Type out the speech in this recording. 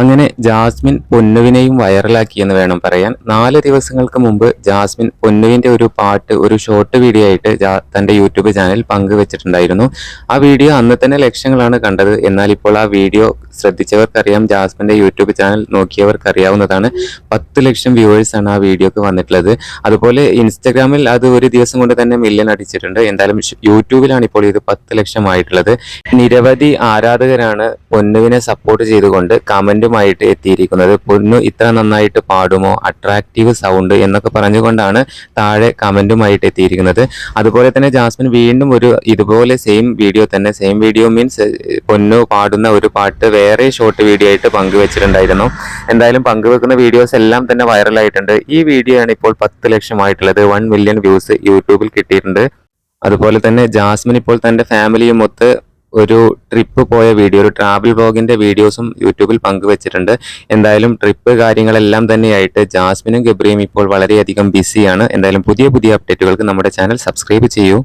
അങ്ങനെ ജാസ്മിൻ പൊന്നുവിനെയും വൈറലാക്കിയെന്ന് വേണം പറയാൻ. 4 ദിവസങ്ങൾക്ക് മുമ്പ് ജാസ്മിൻ പൊന്നുവിന്റെ ഒരു പാട്ട് ഒരു ഷോർട്ട് വീഡിയോ ആയിട്ട് തന്റെ യൂട്യൂബ് ചാനൽ പങ്കുവച്ചിട്ടുണ്ടായിരുന്നു. ആ വീഡിയോ അന്ന് തന്നെ ലക്ഷങ്ങളാണ് കണ്ടത്. എന്നാൽ ഇപ്പോൾ ആ വീഡിയോ ശ്രദ്ധിച്ചവർക്കറിയാം, ജാസ്മിന്റെ യൂട്യൂബ് ചാനൽ നോക്കിയവർക്ക് അറിയാവുന്നതാണ്. 10 ലക്ഷം വ്യൂവേഴ്സ് ആണ് ആ വീഡിയോക്ക് വന്നിട്ടുള്ളത്. അതുപോലെ ഇൻസ്റ്റഗ്രാമിൽ അത് ഒരു ദിവസം കൊണ്ട് തന്നെ മില്യൺ അടിച്ചിട്ടുണ്ട്. എന്തായാലും യൂട്യൂബിലാണ് ഇപ്പോൾ ഇത് 10 ലക്ഷം ആയിട്ടുള്ളത്. നിരവധി ആരാധകരാണ് പൊന്നുവിനെ സപ്പോർട്ട് ചെയ്തുകൊണ്ട് കമന്റുമായിട്ട് എത്തിയിരിക്കുന്നത്. പൊന്നു ഇത്ര നന്നായിട്ട് പാടുമോ, അട്രാക്റ്റീവ് സൗണ്ട് എന്നൊക്കെ പറഞ്ഞുകൊണ്ടാണ് താഴെ കമന്റുമായിട്ട് എത്തിയിരിക്കുന്നത്. അതുപോലെ തന്നെ ജാസ്മിൻ വീണ്ടും ഒരു ഇതുപോലെ സെയിം വീഡിയോ മീൻസ് പൊന്നു പാടുന്ന ഒരു പാട്ട് വേറെ ഷോർട്ട് വീഡിയോ ആയിട്ട് പങ്കുവെച്ചിട്ടുണ്ടായിരുന്നു. എന്തായാലും പങ്കുവെക്കുന്ന വീഡിയോസ് എല്ലാം തന്നെ വൈറലായിട്ടുണ്ട്. ഈ വീഡിയോ ആണ് ഇപ്പോൾ 10 ലക്ഷമായിട്ടുള്ളത്. 1 മില്യൺ വ്യൂസ് യൂട്യൂബിൽ കിട്ടിയിട്ടുണ്ട്. അതുപോലെ തന്നെ ജാസ്മിൻ ഇപ്പോൾ തന്റെ ഫാമിലിയുമൊത്ത് ഒരു ട്രിപ്പ് പോയ വീഡിയോ, ഒരു ട്രാവൽ വ്ലോഗിന്റെ വീഡിയോസും യൂട്യൂബിൽ പങ്കുവച്ചിട്ടുണ്ട്. എന്തായാലും ട്രിപ്പ് കാര്യങ്ങളെല്ലാം തന്നെയായിട്ട് ജാസ്മിനും ഗബ്രിയും ഇപ്പോൾ വളരെയധികം ബിസിയാണ്. എന്തായാലും പുതിയ അപ്ഡേറ്റുകൾക്ക് നമ്മുടെ ചാനൽ സബ്സ്ക്രൈബ് ചെയ്യൂ.